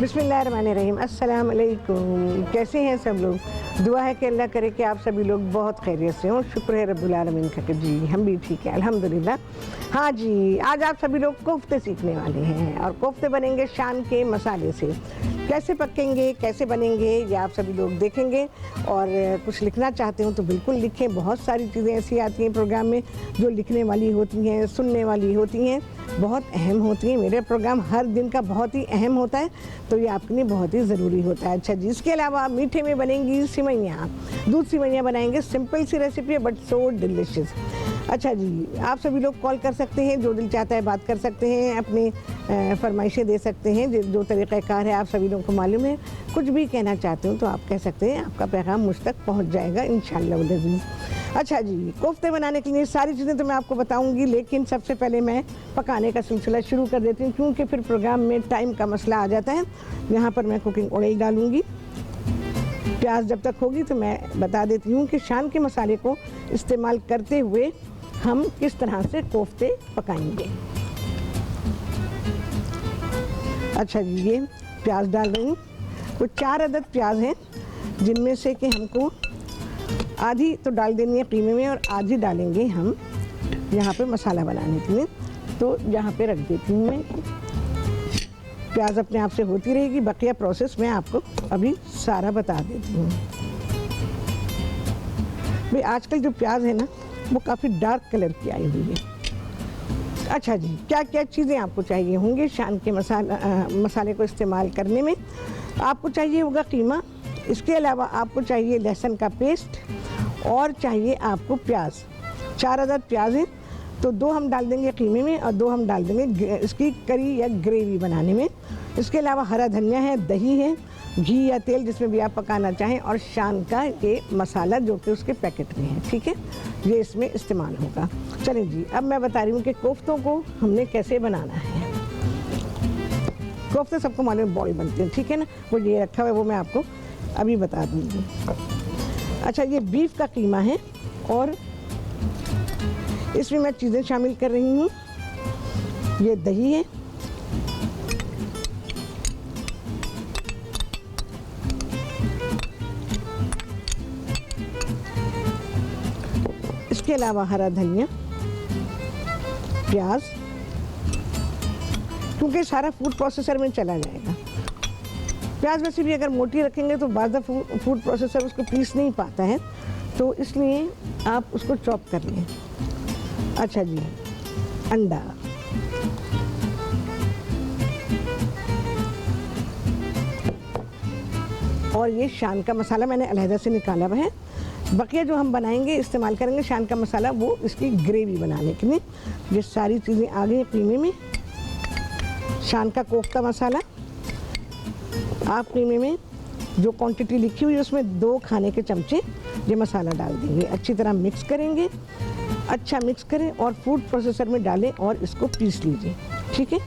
बिस्मिल्लाहिर्रहमानिर्रहीम। अस्सलाम वालेकुम। कैसे हैं सब लोग? दुआ है कि अल्लाह करे कि आप सभी लोग बहुत खैरियत से हों। शुक्र है रब्बुल आलमीन का कि जी हम भी ठीक हैं अल्हम्दुलिल्लाह। हाँ जी, आज आप सभी लोग कोफ्ते सीखने वाले हैं और कोफ्ते बनेंगे शान के मसाले से। कैसे पकेंगे, कैसे बनेंगे, ये आप सभी लोग देखेंगे। और कुछ लिखना चाहते हो तो बिल्कुल लिखें। बहुत सारी चीज़ें ऐसी आती हैं प्रोग्राम में जो लिखने वाली होती हैं, सुनने वाली होती हैं, बहुत अहम होती हैं। मेरा प्रोग्राम हर दिन का बहुत ही अहम होता है, तो ये आपके लिए बहुत ही ज़रूरी होता है। अच्छा जी, इसके अलावा मीठे में बनेंगी सिवैयाँ, दूध सिवैयाँ बनाएंगे। सिंपल सी रेसिपी है बट सो डिलिशियस। अच्छा जी, आप सभी लोग कॉल कर सकते हैं, जो दिल चाहता है बात कर सकते हैं, अपनी फरमाइशें दे सकते हैं। जो तरीक़ाकार है आप सभी लोगों को मालूम है। कुछ भी कहना चाहते हो तो आप कह सकते हैं, आपका पैगाम मुझ तक पहुँच जाएगा इंशाअल्लाह वल अज़ीज़। अच्छा जी, कोफ्ते बनाने के लिए सारी चीज़ें तो मैं आपको बताऊंगी, लेकिन सबसे पहले मैं पकाने का सिलसिला शुरू कर देती हूँ, क्योंकि फिर प्रोग्राम में टाइम का मसला आ जाता है। यहाँ पर मैं कुकिंग ऑयल डालूँगी। प्याज जब तक होगी तो मैं बता देती हूँ कि शान के मसाले को इस्तेमाल करते हुए हम किस तरह से कोफ्ते पकाएंगे। अच्छा जी, ये प्याज डाल रही हूँ। तो 4 अदद प्याज हैं, जिनमें से कि हमको आधी तो डाल देनी है कीमे में और आधी डालेंगे हम यहाँ पे मसाला बनाने के लिए। तो यहाँ पे रख देती हूँ मैं। प्याज अपने आप से होती रहेगी, बकिया प्रोसेस मैं आपको अभी सारा बता देती हूँ। भाई आजकल जो प्याज है ना, वो काफ़ी डार्क कलर की आई हुई है। अच्छा जी, क्या क्या चीज़ें आपको चाहिए होंगी शान के मसाले को इस्तेमाल करने में? आपको चाहिए होगा कीमा, इसके अलावा आपको चाहिए लहसुन का पेस्ट और चाहिए आपको प्याज। 4 अदद प्याज हैं, तो 2 हम डाल देंगे कीमे में और 2 हम डाल देंगे इसकी करी या ग्रेवी बनाने में। इसके अलावा हरा धनिया है, दही है, घी या तेल जिसमें भी आप पकाना चाहें, और शान का ये मसाला जो कि उसके पैकेट में है, ठीक है, ये इसमें इस्तेमाल होगा। चलें जी, अब मैं बता रही हूँ कि कोफ्तों को हमने कैसे बनाना है। कोफ्ते सबको मालूम है बॉल बनते हैं, ठीक है ना, वो ये रखा हुआ है, वो मैं आपको अभी बता दूँगी। अच्छा, ये बीफ का कीमा है और इसमें मैं चीज़ें शामिल कर रही हूँ। ये दही है, इसके अलावा हरा धनिया, प्याज, क्योंकि सारा फूड प्रोसेसर में चला जाएगा। प्याज वैसे भी अगर मोटी रखेंगे तो बाद में फूड प्रोसेसर उसको पीस नहीं पाता है, तो इसलिए आप उसको चॉप कर लें। अच्छा जी, अंडा, और ये शान का मसाला मैंने अलहदा से निकाला हुआ है। बकिया जो हम बनाएंगे, इस्तेमाल करेंगे शान का मसाला, वो इसकी ग्रेवी बनाने के लिए। ये सारी चीज़ें आ गई कीमे में। शान का कोफ्ता मसाला आप कीमे में जो क्वांटिटी लिखी हुई है उसमें 2 खाने के चमचे ये मसाला डाल देंगे। अच्छी तरह मिक्स करेंगे, अच्छा मिक्स करें और फूड प्रोसेसर में डालें और इसको पीस लीजिए, ठीक है।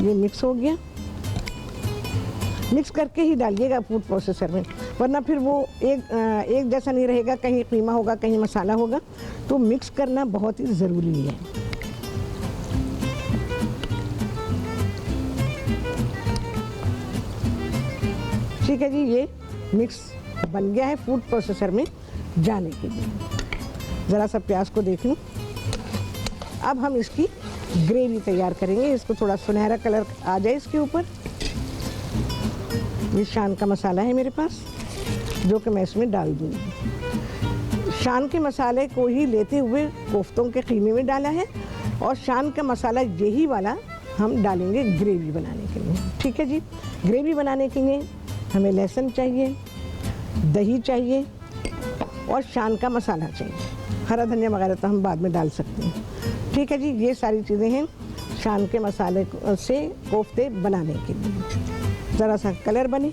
ये मिक्स हो गया। मिक्स करके ही डालिएगा फूड प्रोसेसर में, वरना फिर वो एक जैसा नहीं रहेगा, कहीं कीमा होगा कहीं मसाला होगा। तो मिक्स करना बहुत ही ज़रूरी है। ठीक है जी, ये मिक्स बन गया है फूड प्रोसेसर में जाने के लिए। ज़रा सा प्याज को देख लूँ। अब हम इसकी ग्रेवी तैयार करेंगे। इसको थोड़ा सुनहरा कलर आ जाए इसके ऊपर। ये शान का मसाला है मेरे पास, जो कि मैं इसमें डाल दूँगी। शान के मसाले को ही लेते हुए कोफ्तों के कीमे में डाला है, और शान का मसाला यही वाला हम डालेंगे ग्रेवी बनाने के लिए, ठीक है जी। ग्रेवी बनाने के लिए हमें लहसुन चाहिए, दही चाहिए और शान का मसाला चाहिए। हरा धनिया वगैरह तो हम बाद में डाल सकते हैं, ठीक है जी। ये सारी चीज़ें हैं शान के मसाले से कोफ्ते बनाने के लिए। ज़रा सा कलर बने।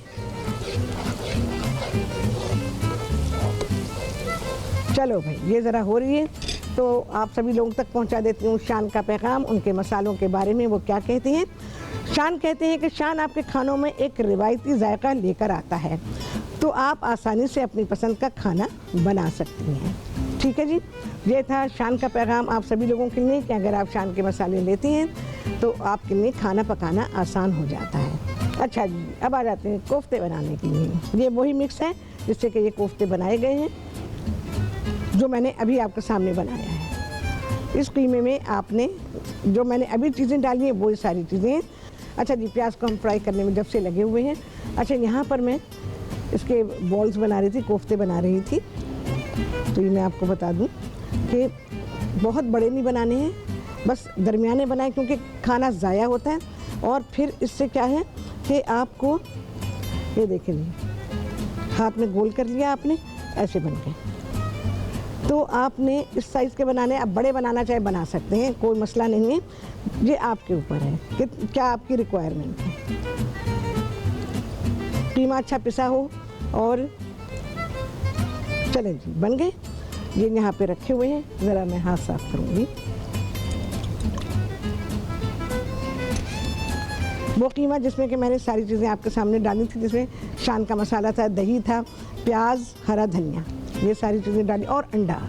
चलो भाई, ये ज़रा हो रही है तो आप सभी लोगों तक पहुंचा देती हूँ शान का पैगाम, उनके मसालों के बारे में वो क्या कहते हैं। शान कहते हैं कि शान आपके खानों में एक रिवायती जायका लेकर आता है, तो आप आसानी से अपनी पसंद का खाना बना सकती हैं, ठीक है जी, ये था शान का पैगाम आप सभी लोगों के लिए कि अगर आप शान के मसाले लेते हैं तो आपके लिए खाना पकाना आसान हो जाता है। अच्छा जी, अब आ जाते हैं कोफ्ते बनाने के लिए। ये वही मिक्स है जिससे कि ये कोफ्ते बनाए गए हैं, जो मैंने अभी आपके सामने बनाया है। इस कीमे में आपने जो मैंने अभी चीज़ें डाली हैं वही सारी चीज़ें हैं। अच्छा जी, प्याज को हम फ्राई करने में जब से लगे हुए हैं। अच्छा, यहाँ पर मैं इसके बॉल्स बना रही थी, कोफ्ते बना रही थी। तो ये मैं आपको बता दूं कि बहुत बड़े नहीं बनाने हैं, बस दरमियाने बनाएं, क्योंकि खाना ज़ाया होता है। और फिर इससे क्या है कि आपको ये देखें जी, हाथ में गोल कर लिया आपने, ऐसे बन गए। तो आपने इस साइज़ के बनाने, आप बड़े बनाना चाहे बना सकते हैं, कोई मसला नहीं है, ये आपके ऊपर है कि क्या आपकी रिक्वायरमेंट है। कीमा अच्छा पिसा हो और चलें जी, बन गए। ये यहाँ पे रखे हुए हैं, ज़रा मैं हाथ साफ करूँगी। वो कीमा जिसमें कि मैंने सारी चीज़ें आपके सामने डाली थी, जिसमें शान का मसाला था, दही था, प्याज, हरा धनिया, ये सारी चीज़ें डाली और अंडा।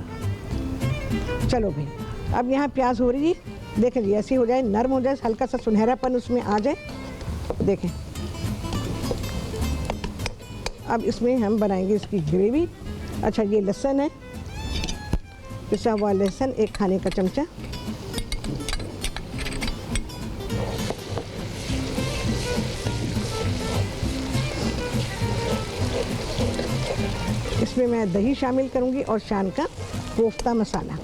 चलो भाई, अब यहाँ प्याज हो रही है, देखें जी, ऐसी हो जाए, नरम हो जाए, हल्का सा सुनहरापन उसमें आ जाए, देखें। अब इसमें हम बनाएंगे इसकी ग्रेवी। अच्छा, ये लहसुन है, पिसा हुआ लहसुन 1 खाने का चमचा, इसमें मैं दही शामिल करूंगी और शान का कोफ्ता मसाला।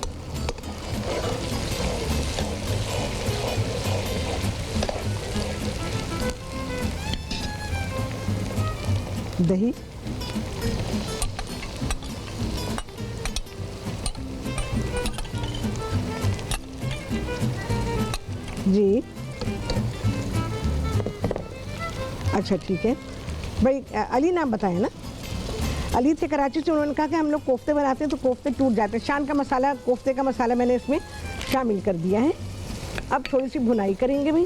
दही, जी, अच्छा ठीक है भाई। अली नाम बताया ना, अली थे कराची से, उन्होंने कहा कि हम लोग कोफ्ते बनाते हैं तो कोफ्ते टूट जाते हैं। शान का मसाला, कोफ्ते का मसाला मैंने इसमें शामिल कर दिया है। अब थोड़ी सी भुनाई करेंगे भाई,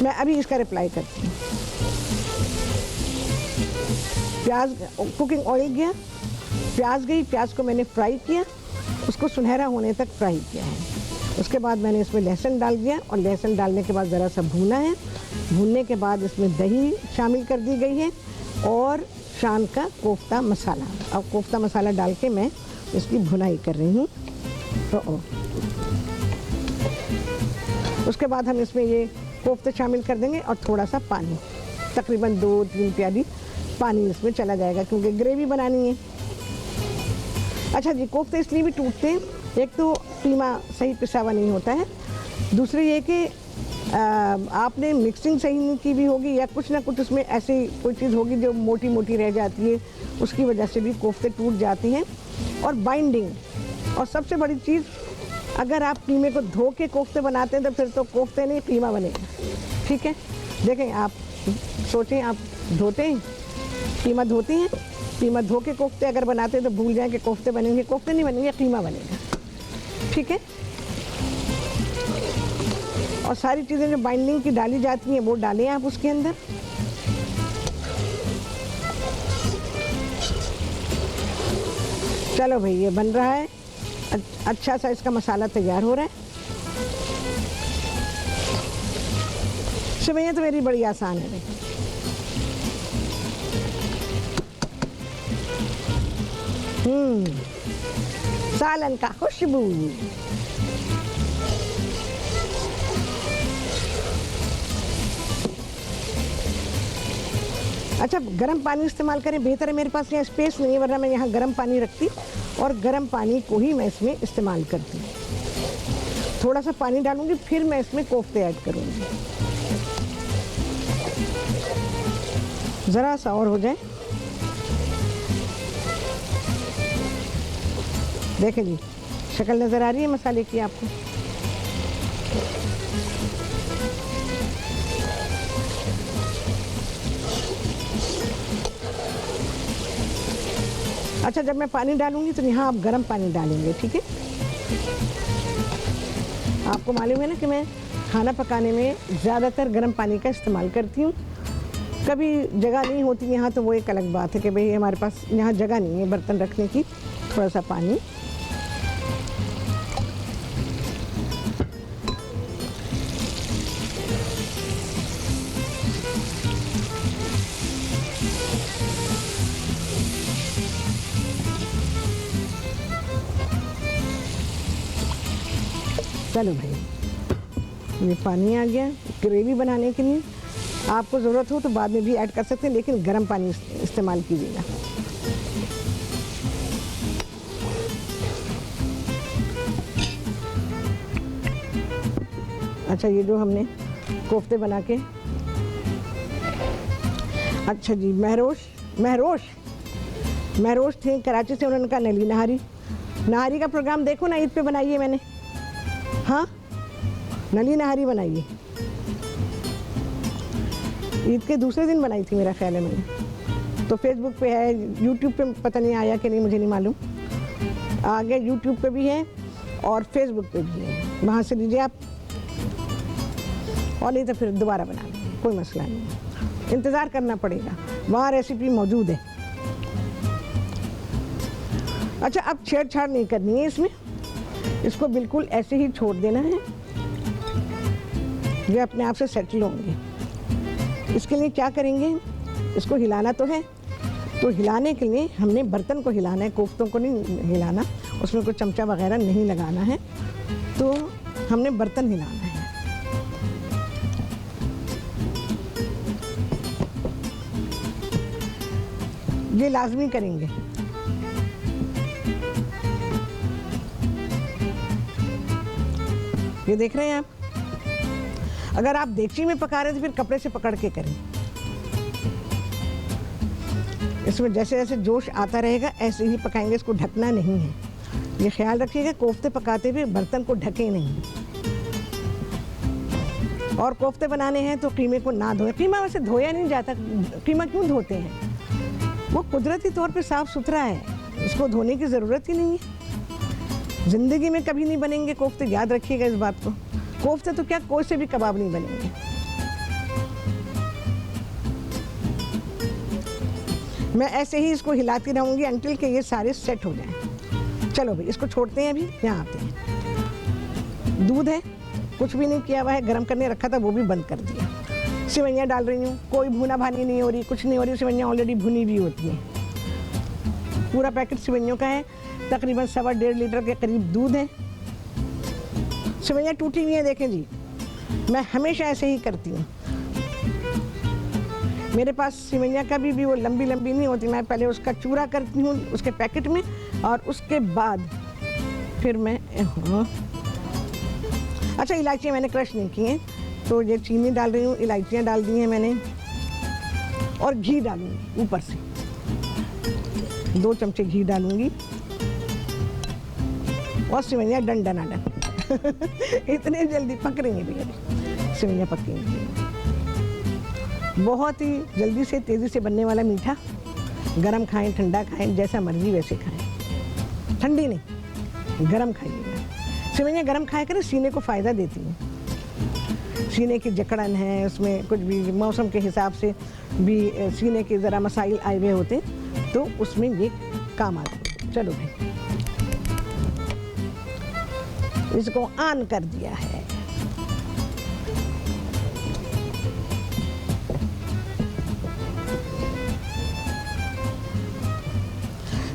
मैं अभी इसका रिप्लाई करती हूँ। प्याज, कुकिंग ऑयल गया, प्याज गई, प्याज को मैंने फ्राई किया, उसको सुनहरा होने तक फ्राई किया है। उसके बाद मैंने इसमें लहसुन डाल दिया और लहसुन डालने के बाद ज़रा सा भूना है। भूनने के बाद इसमें दही शामिल कर दी गई है और शान का कोफ्ता मसाला। अब कोफ्ता मसाला डाल के मैं इसकी भुनाई कर रही हूँ। तो उसके बाद हम इसमें ये कोफ्ते शामिल कर देंगे और थोड़ा सा पानी, तकरीबन 2-3 प्याली पानी इसमें चला जाएगा, क्योंकि ग्रेवी बनानी है। अच्छा जी, कोफ्ते इसलिए भी टूटते हैं, एक तो कीमा सही पिसा हुआ नहीं होता है, दूसरी ये कि आपने मिक्सिंग सही नहीं की भी होगी, या कुछ ना कुछ उसमें ऐसी कोई चीज़ होगी जो मोटी मोटी रह जाती है, उसकी वजह से भी कोफ्ते टूट जाती हैं। और बाइंडिंग, और सबसे बड़ी चीज़, अगर आप कीमे को धो के कोफ्ते बनाते हैं तो फिर तो कोफ्ते नहीं, कीमा बनेगा। ठीक है, देखें, आप सोचें, आप धोते हैं, कीमा धोती हैं, कीमा धो के कोफ्ते अगर बनाते हैं तो भूल जाएं कि कोफ्ते बनेंगे, कोफ्ते नहीं बनेंगे, कीमा बनेगा। ठीक है, और सारी चीज़ें जो बाइंडिंग की डाली जाती हैं वो डालें आप उसके अंदर। चलो भाई, ये बन रहा है, अच्छा सा इसका मसाला तैयार हो रहा है। सेवइयाँ तो मेरी बड़ी आसान है भाई। सालन का खुशबू। अच्छा, गर्म पानी इस्तेमाल करें, बेहतर है। मेरे पास यहाँ स्पेस नहीं है, वरना मैं यहाँ गर्म पानी रखती और गर्म पानी को ही मैं इसमें इस्तेमाल करती हूँ। थोड़ा सा पानी डालूंगी, फिर मैं इसमें कोफ्ते ऐड करूँगी। ज़रा सा और हो जाए। देखें जी, शक्ल नज़र आ रही है मसाले की आपको। अच्छा, जब मैं पानी डालूंगी तो यहाँ आप गर्म पानी डालेंगे। ठीक है, आपको मालूम है ना कि मैं खाना पकाने में ज़्यादातर गर्म पानी का इस्तेमाल करती हूँ। कभी जगह नहीं होती यहाँ तो वो एक अलग बात है कि भाई हमारे पास यहाँ जगह नहीं है बर्तन रखने की। थोड़ा सा पानी, चलो भाई ये पानी आ गया। ग्रेवी बनाने के लिए आपको ज़रूरत हो तो बाद में भी ऐड कर सकते हैं, लेकिन गर्म पानी इस्तेमाल कीजिएगा। अच्छा, ये जो हमने कोफ्ते बना के, अच्छा जी, महरोश थे कराची से, उन्होंने कहा नली नहारी का प्रोग्राम देखो ना, ईद पे बनाइए मैंने। हाँ, नली नहारी बनाइए, ईद के दूसरे दिन बनाई थी मेरा ख्याल है मैंने। तो फेसबुक पे है, यूट्यूब पे पता नहीं आया कि नहीं, मुझे नहीं मालूम। आगे यूट्यूब पे भी है और फेसबुक पे भी है, वहाँ से लीजिए आप, और नहीं तो फिर दोबारा बना लेंगे, कोई मसला नहीं, इंतज़ार करना पड़ेगा, वहाँ रेसिपी मौजूद है। अच्छा, अब छेड़छाड़ नहीं करनी है इसमें, इसको बिल्कुल ऐसे ही छोड़ देना है, ये अपने आप से सेटल होंगे। इसके लिए क्या करेंगे, इसको हिलाना तो है, तो हिलाने के लिए हमने बर्तन को हिलाना है, कोफ्तों को नहीं हिलाना, उसमें कोई चमचा वगैरह नहीं लगाना है, तो हमने बर्तन हिलाना है। ये लाजमी करेंगे। ये देख रहे हैं आप, अगर आप देगची में पका रहे हैं तो फिर कपड़े से पकड़ के करें। इसमें जैसे जैसे जोश आता रहेगा ऐसे ही पकाएंगे, इसको ढकना नहीं है। ये ख्याल रखिएगा कोफ्ते पकाते हुए बर्तन को ढकें नहीं। और कोफ्ते बनाने हैं तो कीमे को ना धोएं। कीमा वैसे धोया नहीं जाता, कीमा क्यों धोते हैं, वो कुदरती तौर पे साफ़ सुथरा है, उसको धोने की ज़रूरत ही नहीं है। ज़िंदगी में कभी नहीं बनेंगे कोफ्ते, याद रखिएगा इस बात को। कोफ्ते तो क्या, कोई से भी कबाब नहीं बनेंगे। मैं ऐसे ही इसको हिलाती रहूँगी अंटिल के ये सारे सेट हो जाएं। चलो भाई, इसको छोड़ते हैं, अभी यहाँ आते हैं। दूध है, कुछ भी नहीं किया हुआ है, गर्म करने रखा था वो भी बंद कर दिया। सिवैयाँ डाल रही हूँ, कोई भुना भानी नहीं हो रही, कुछ नहीं हो रही, सिवैयाँ ऑलरेडी भुनी भी होती हैं। पूरा पैकेट सिवैयों का है, तकरीबन 1.25 लीटर के करीब दूध है। सिवैयाँ टूटी हुई हैं, देखें जी, मैं हमेशा ऐसे ही करती हूँ। मेरे पास सिवैयाँ कभी भी वो लंबी लंबी नहीं होती, मैं पहले उसका चूरा करती हूँ उसके पैकेट में, और उसके बाद फिर मैं अच्छा, इलायचियाँ मैंने क्रश नहीं की हैं, तो ये चीनी डाल रही हूँ, इलायचियाँ डाल दी हैं मैंने, और घी डालूँगी ऊपर से, 2 चमचे घी डालूँगी, और सिवैयाँ डन इतने जल्दी पक रही हैं भैया, सिवैयाँ पकेंगी। बहुत ही जल्दी से तेज़ी से बनने वाला मीठा, गरम खाएं ठंडा खाएं, जैसा मर्जी वैसे खाएं, ठंडी नहीं, गरम खाइएगा। सिवैयाँ गरम खाया करें, सीने को फ़ायदा देती हैं। सीने की जकड़न है, उसमें कुछ भी मौसम के हिसाब से भी सीने के ज़रा मसाइल आए हुए होते, तो उसमें ये काम आते हैं। चलो भाई, इसको ऑन कर दिया है।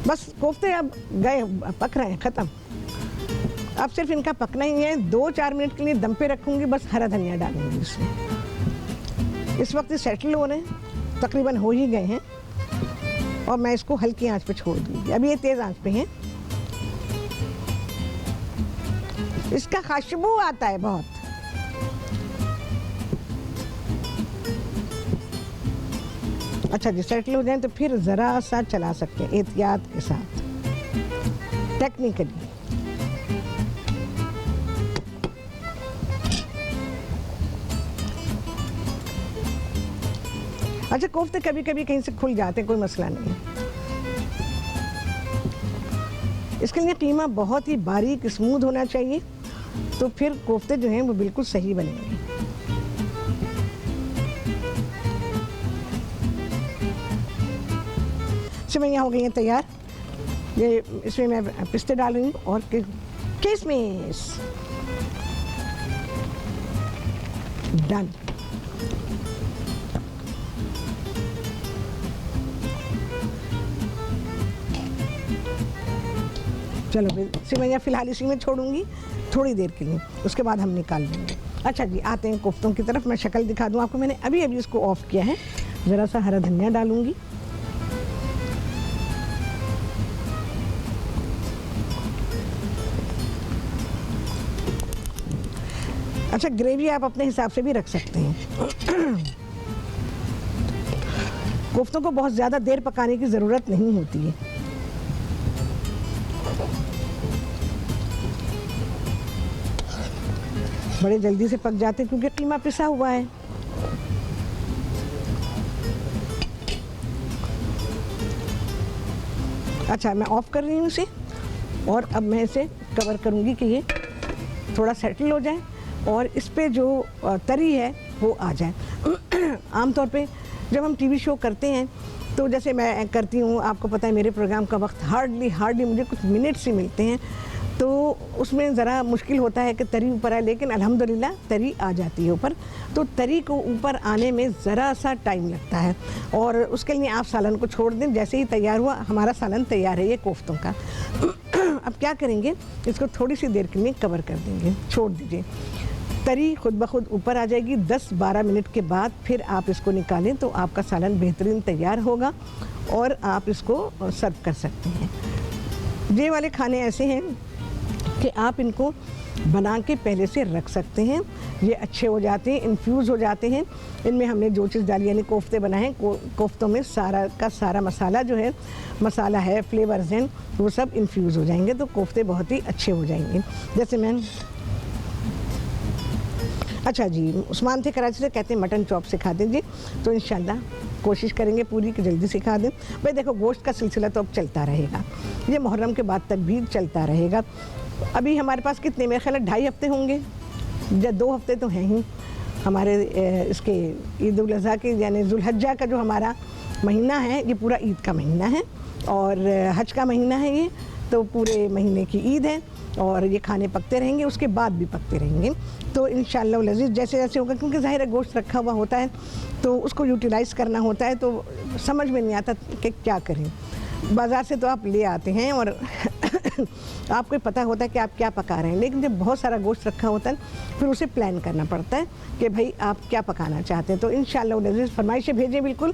बस कोफ्ते अब गए, पक रहे हैं, ख़त्म। अब सिर्फ इनका पकना ही है। 2-4 मिनट के लिए दम पे रखूँगी, बस हरा धनिया डालूँगी इसमें। इस वक्त सेटल हो रहे हैं, तकरीबन हो ही गए हैं, और मैं इसको हल्की आंच पे छोड़ दूँगी। अभी ये तेज़ आंच पे हैं। इसका खुशबू आता है बहुत। अच्छा जी, सेटल हो जाए तो फिर ज़रा सा चला सकते हैं एहतियात के साथ, टेक्निकली। अच्छा, कोफ्ते कभी कभी कहीं से खुल जाते हैं, कोई मसला नहीं है। इसके लिए कीमा बहुत ही बारीक स्मूथ होना चाहिए, तो फिर कोफ्ते जो हैं वो बिल्कुल सही बनेंगे। सेवइयाँ हो गई हैं तैयार। ये इसमें मैं पिस्ते डाल रही हूँ और किशमिश। डन। चलो सेवइयाँ फिलहाल इसी में छोड़ूंगी थोड़ी देर के लिए, उसके बाद हम निकाल लेंगे। अच्छा जी, आते हैं कोफ्तों की तरफ। मैं शक्ल दिखा दूं आपको। मैंने अभी अभी इसको ऑफ किया है। ज़रा सा हरा धनिया डालूंगी। अच्छा, ग्रेवी आप अपने हिसाब से भी रख सकते हैं। कोफ्तों को बहुत ज़्यादा देर पकाने की ज़रूरत नहीं होती है। बड़े जल्दी से पक जाते हैं क्योंकि कीमा पिसा हुआ है। अच्छा, मैं ऑफ कर रही हूँ इसे और अब मैं इसे कवर करूँगी कि ये थोड़ा सेटल हो जाए और इस पे जो तरी है वो आ जाए। आमतौर पे जब हम टीवी शो करते हैं तो जैसे मैं करती हूँ, आपको पता है मेरे प्रोग्राम का वक्त हार्डली मुझे कुछ मिनट्स ही मिलते हैं, तो उसमें ज़रा मुश्किल होता है कि तरी ऊपर आए, लेकिन अल्हम्दुलिल्लाह तरी आ जाती है ऊपर। तो तरी को ऊपर आने में ज़रा सा टाइम लगता है और उसके लिए आप सालन को छोड़ दें। जैसे ही तैयार हुआ, हमारा सालन तैयार है ये कोफ्तों का। अब क्या करेंगे, इसको थोड़ी सी देर के लिए कवर कर देंगे, छोड़ दीजिए। तरी खुद ब खुद ऊपर आ जाएगी। 10-12 मिनट के बाद फिर आप इसको निकालें तो आपका सालन बेहतरीन तैयार होगा और आप इसको सर्व कर सकते हैं। ये वाले खाने ऐसे हैं कि आप इनको बना के पहले से रख सकते हैं। ये अच्छे हो जाते हैं, इन्फ्यूज़ हो जाते हैं। इनमें हमने जो चीज़ डाली, यानी कोफ्ते बनाए हैं, कोफ्तों में सारा का सारा मसाला जो है, मसाला है, फ्लेवर्स हैं, वो सब इन्फ्यूज़ हो जाएंगे तो कोफ्ते बहुत ही अच्छे हो जाएंगे। जैसे मैं अच्छा जी, उस्मान थे कराची से, कहते हैं मटन चॉप सिखा दीजिए। तो इंशाल्लाह कोशिश करेंगे पूरी कि जल्दी सिखा दें। भाई देखो, गोश्त का सिलसिला तो अब चलता रहेगा, ये मुहर्रम के बाद तक भी चलता रहेगा। अभी हमारे पास कितने, मेरे ख्याल 2.5 हफ्ते होंगे या 2 हफ्ते तो हैं ही हमारे इसके ईद उल अज़हा के, यानी जुल्हज्जा का जो हमारा महीना है, ये पूरा ईद का महीना है और हज का महीना है ये, तो पूरे महीने की ईद है और ये खाने पकते रहेंगे, उसके बाद भी पकते रहेंगे। तो इंशाअल्लाह लज़ीज़ जैसे जैसे होगा, क्योंकि ज़ाहिर है गोश्त रखा हुआ होता है तो उसको यूटिलाइज़ करना होता है, तो समझ में नहीं आता कि क्या करें। बाज़ार से तो आप ले आते हैं और आपको पता होता है कि आप क्या पका रहे हैं, लेकिन जब बहुत सारा गोश्त रखा होता है फिर उसे प्लान करना पड़ता है कि भाई आप क्या पकाना चाहते हैं। तो इंशाअल्लाह लज़ीज़ फरमाइशें भेजें, बिल्कुल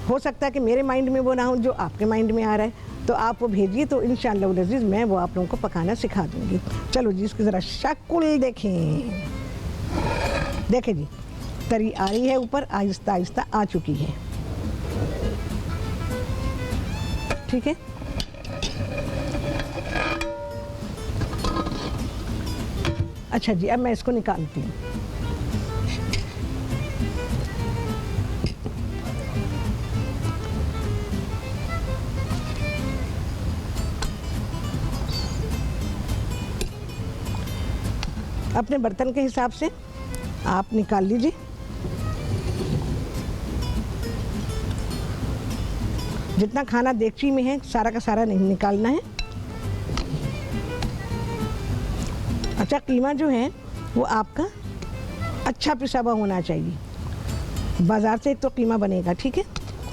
हो सकता है कि मेरे माइंड में वो ना हो जो आपके माइंड में आ रहा है, तो आप वो भेजिए, तो इंशाअल्लाह लज़ीज़ मैं वो आप लोगों को पकाना सिखा दूँगी। चलो जी, इसकी ज़रा शक्ल देखें। देखें जी, तरी आ रही है ऊपर, आहिस्ता आहिस्ता आ चुकी है। ठीक है, अच्छा जी, अब मैं इसको निकालती हूँ। अपने बर्तन के हिसाब से आप निकाल लीजिए। जितना खाना देगची में है सारा का सारा नहीं निकालना है। अच्छा, कीमा जो है वो आपका अच्छा पिसा हुआ होना चाहिए। बाज़ार से एक तो कीमा बनेगा, ठीक है,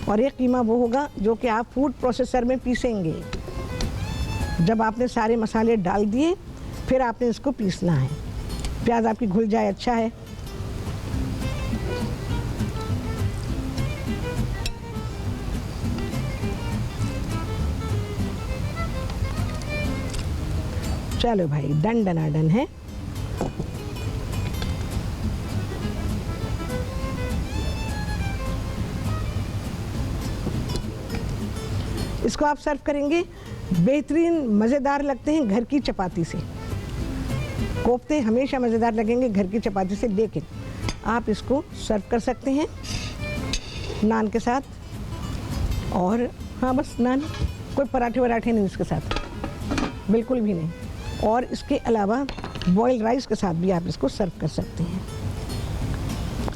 और एक कीमा वो होगा जो कि आप फूड प्रोसेसर में पीसेंगे। जब आपने सारे मसाले डाल दिए फिर आपने इसको पीसना है। प्याज आपकी घुल जाए, अच्छा है। चलो भाई, डन डनाडन है। इसको आप सर्व करेंगे, बेहतरीन मज़ेदार लगते हैं घर की चपाती से। कोफ्ते हमेशा मज़ेदार लगेंगे घर की चपाती से, लेकिन आप इसको सर्व कर सकते हैं नान के साथ, और हाँ बस नान, कोई पराठे वराठे नहीं इसके साथ, बिल्कुल भी नहीं। और इसके अलावा बॉइल्ड राइस के साथ भी आप इसको सर्व कर सकते हैं,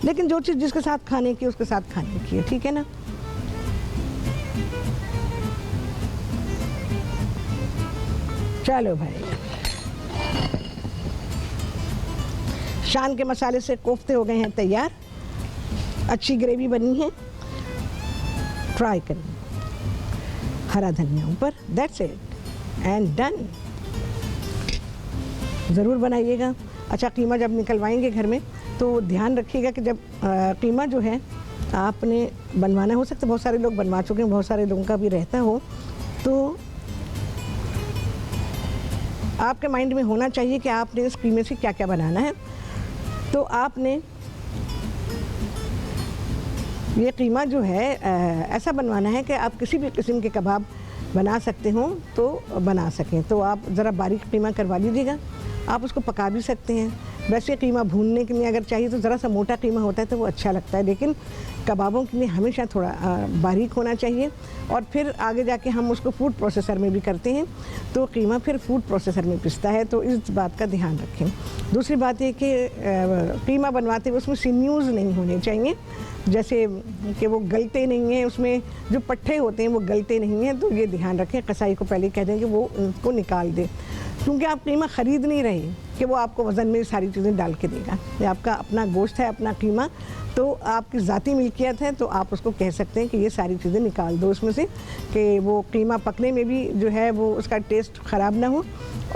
लेकिन जो चीज़ जिसके साथ खाने की उसके साथ खाने की है, ठीक है ना। चलो भाई, शान के मसाले से कोफ्ते हो गए हैं तैयार, अच्छी ग्रेवी बनी है। ट्राई करें, हरा धनिया ऊपर, दैट्स इट एंड डन। ज़रूर बनाइएगा। अच्छा, कीमा जब निकलवाएंगे घर में तो ध्यान रखिएगा कि जब कीमा जो है आपने बनवाना, हो सकता है बहुत सारे लोग बनवा चुके हैं, बहुत सारे लोगों का भी रहता हो, तो आपके माइंड में होना चाहिए कि आपने इस कीमे से क्या क्या बनाना है। तो आपने ये कीमा जो है ऐसा बनवाना है कि आप किसी भी किस्म के कबाब बना सकते हो तो बना सकें। तो आप ज़रा बारीक कीमा करवा लीजिएगा। आप उसको पका भी सकते हैं। वैसे कीमा भूनने के लिए अगर चाहिए तो ज़रा सा मोटा कीमा होता है तो वो अच्छा लगता है, लेकिन कबाबों के लिए हमेशा थोड़ा बारीक होना चाहिए। और फिर आगे जाके हम उसको फूड प्रोसेसर में भी करते हैं तो कीमा फिर फूड प्रोसेसर में पिसता है, तो इस बात का ध्यान रखें। दूसरी बात ये कि कीमा बनवाते हुए उसमें सिन्यूज़ नहीं होने चाहिए, जैसे कि वो गलते नहीं हैं, उसमें जो पट्टे होते हैं वो गलते नहीं हैं, तो ये ध्यान रखें। कसाई को पहले कह दें कि वो उनको निकाल दे, क्योंकि आप कीमा ख़रीद नहीं रहे कि वो आपको वज़न में सारी चीज़ें डाल के देगा। ये आपका अपना गोश्त है, अपना कीमा, तो आपकी ज़ाती मिल्कियत है, तो आप उसको कह सकते हैं कि ये सारी चीज़ें निकाल दो उसमें से, कि वो कीमा पकने में भी जो है वो उसका टेस्ट ख़राब ना हो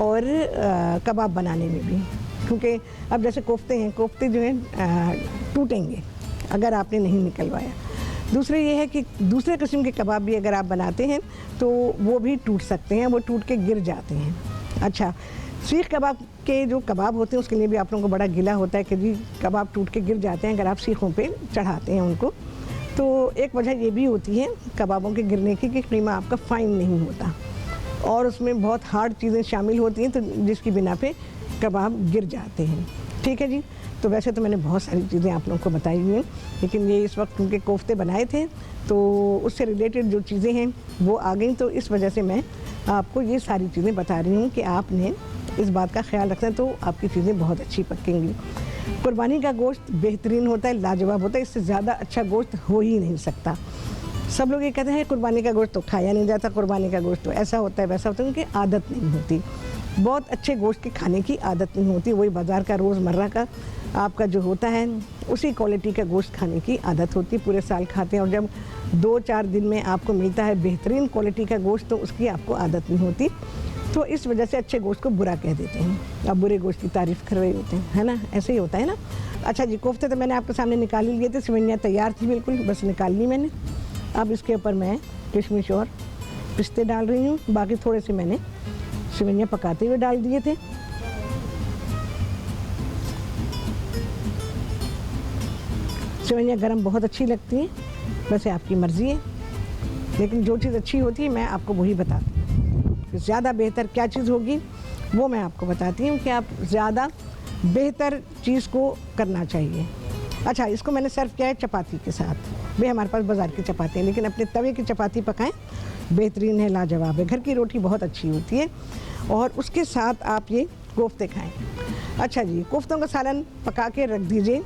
और कबाब बनाने में भी, क्योंकि अब जैसे कोफ्ते हैं, कोफ्ते जो हैं टूटेंगे अगर आपने नहीं निकलवाया। दूसरे ये है कि दूसरे किस्म के कबाब भी अगर आप बनाते हैं तो वो भी टूट सकते हैं, वो टूट के गिर जाते हैं। अच्छा, सीख कबाब के जो कबाब होते हैं उसके लिए भी आप लोगों को बड़ा गिला होता है कि जी कबाब टूट के गिर जाते हैं अगर आप सीखों पे चढ़ाते हैं उनको। तो एक वजह ये भी होती है कबाबों के गिरने की कि कीमा आपका फाइन नहीं होता और उसमें बहुत हार्ड चीज़ें शामिल होती हैं, तो जिसकी बिना पे कबाब गिर जाते हैं। ठीक है जी। तो वैसे तो मैंने बहुत सारी चीज़ें आप लोगों को बताई हुई हैं, लेकिन ये इस वक्त उनके कोफ्ते बनाए थे तो उससे रिलेटेड जो चीज़ें हैं वो आ गई, तो इस वजह से मैं आपको ये सारी चीज़ें बता रही हूँ कि आपने इस बात का ख्याल रखना है तो आपकी चीज़ें बहुत अच्छी पकेंगी। कुर्बानी का गोश्त बेहतरीन होता है, लाजवाब होता है, इससे ज़्यादा अच्छा गोश्त हो ही नहीं सकता। सब लोग ये कहते हैं कुर्बानी का गोश्त तो खाया नहीं जाता, कुर्बानी का गोश्त तो ऐसा होता है वैसा होता है, उनकी आदत नहीं होती। बहुत अच्छे गोश्त के खाने की आदत नहीं होती, वही बाज़ार का रोज़मर्रा का आपका जो होता है उसी क्वालिटी का गोश्त खाने की आदत होती है। पूरे साल खाते हैं और जब 2-4 दिन में आपको मिलता है बेहतरीन क्वालिटी का गोश्त तो उसकी आपको आदत नहीं होती, तो इस वजह से अच्छे गोश्त को बुरा कह देते हैं, अब बुरे गोश्त की तारीफ़ कर रहे होते हैं, है ना, ऐसे ही होता है ना। अच्छा जी, कोफ्ते तो मैंने आपके सामने निकाल ही लिए थे, सेवइयाँ तैयार थी बिल्कुल, बस निकाल ली मैंने। अब इसके ऊपर मैं किशमिश और पिस्ते डाल रही हूँ, बाकी थोड़े से मैंने सेवइयाँ पकाते हुए डाल दिए थे। सेवइयाँ गरम बहुत अच्छी लगती हैं, वैसे आपकी मर्ज़ी है, लेकिन जो चीज़ अच्छी होती है मैं आपको वही बताती हूँ। ज़्यादा बेहतर क्या चीज़ होगी वो मैं आपको बताती हूँ कि आप ज़्यादा बेहतर चीज़ को करना चाहिए। अच्छा, इसको मैंने सर्व किया है चपाती के साथ। भाई हमारे पास बाज़ार की चपाती है, लेकिन अपने तवे की चपाती पकाएं, बेहतरीन है, लाजवाब है। घर की रोटी बहुत अच्छी होती है और उसके साथ आप ये कोफ्ते खाएं। अच्छा जी, कोफ्तों का सालन पका के रख दीजिए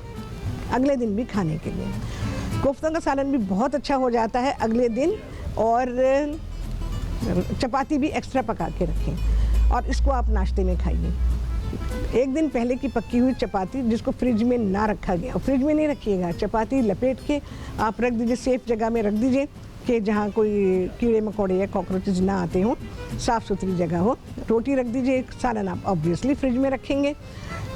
अगले दिन भी खाने के लिए। कोफ्तों का सालन भी बहुत अच्छा हो जाता है अगले दिन, और चपाती भी एक्स्ट्रा पका के रखें और इसको आप नाश्ते में खाइए। एक दिन पहले की पकी हुई चपाती जिसको फ्रिज में ना रखा गया, फ्रिज में नहीं रखिएगा, चपाती लपेट के आप रख दीजिए, सेफ जगह में रख दीजिए कि जहाँ कोई कीड़े मकोड़े या कॉकरोचेज ना आते हों, साफ़ सुथरी जगह हो। रोटी रख दीजिए, सालन आप ऑब्वियसली फ्रिज में रखेंगे।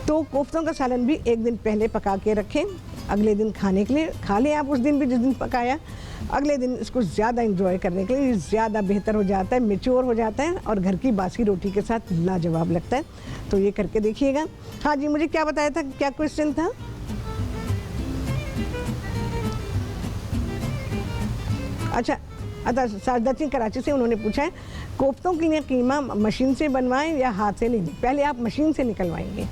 तो कोफ्तों का सालन भी एक दिन पहले पका के रखें, अगले दिन खाने के लिए खा लें आप उस दिन भी जिस दिन पकाया, अगले दिन इसको ज़्यादा एंजॉय करने के लिए ज़्यादा बेहतर हो जाता है, मैच्योर हो जाता है और घर की बासी रोटी के साथ लाजवाब लगता है। तो ये करके देखिएगा। हाँ जी, मुझे क्या बताया था, क्या क्वेश्चन था? अच्छा, साजदा कराची से उन्होंने पूछा है कोफ्तों के लिए कीमा मशीन से बनवाएं या हाथ से? नहीं, पहले आप मशीन से निकलवाएंगे।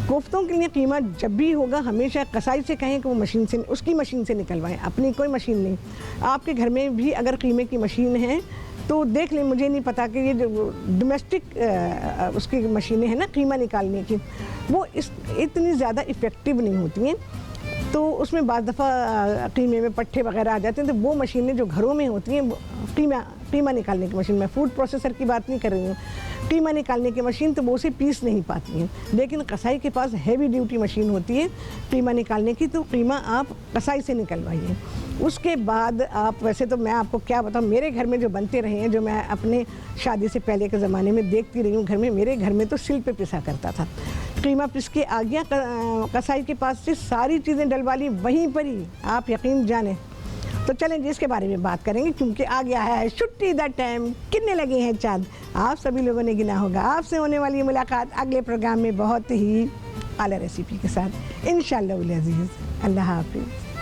कोफ्तों के लिए कीमा जब भी होगा हमेशा कसाई से कहें कि वो मशीन से, उसकी मशीन से निकलवाएं, अपनी कोई मशीन नहीं। आपके घर में भी अगर कीमे की मशीन है तो देख लें, मुझे नहीं पता कि ये जो डोमेस्टिक उसकी मशीनें हैं ना कीमा निकालने की, वो इतनी ज़्यादा इफ़ेक्टिव नहीं होती हैं। तो उसमें बाद दफ़ा कीमे में पट्टे वगैरह आ जाते हैं, तो वो मशीनें जो घरों में होती हैं कीमा निकालने की मशीन, मैं फूड प्रोसेसर की बात नहीं कर रही हूँ, कीमा निकालने की मशीन, तो वो उसे पीस नहीं पाती हैं। लेकिन कसाई के पास हैवी ड्यूटी मशीन होती है कीमा निकालने की, तो कीमा आप कसाई से निकलवाइए। उसके बाद आप, वैसे तो मैं आपको क्या बताऊँ, मेरे घर में जो बनते रहे हैं, जो मैं अपने शादी से पहले के ज़माने में देखती रही हूँ घर में, मेरे घर में तो सिल पे पिसा करता था। कीमा पिस के आ गया कसाई के पास से, सारी चीज़ें डलवा ली वहीं पर ही, आप यकीन जाने। तो चलें जी इसके बारे में बात करेंगे, क्योंकि आ गया है छुट्टी दा टाइम, कितने लगे हैं चाँद, आप सभी लोगों ने गिना होगा। आपसे होने वाली मुलाकात अगले प्रोग्राम में बहुत ही आला रेसिपी के साथ इंशाअल्लाह उल अज़ीज़। अल्लाह हाफ़िज़।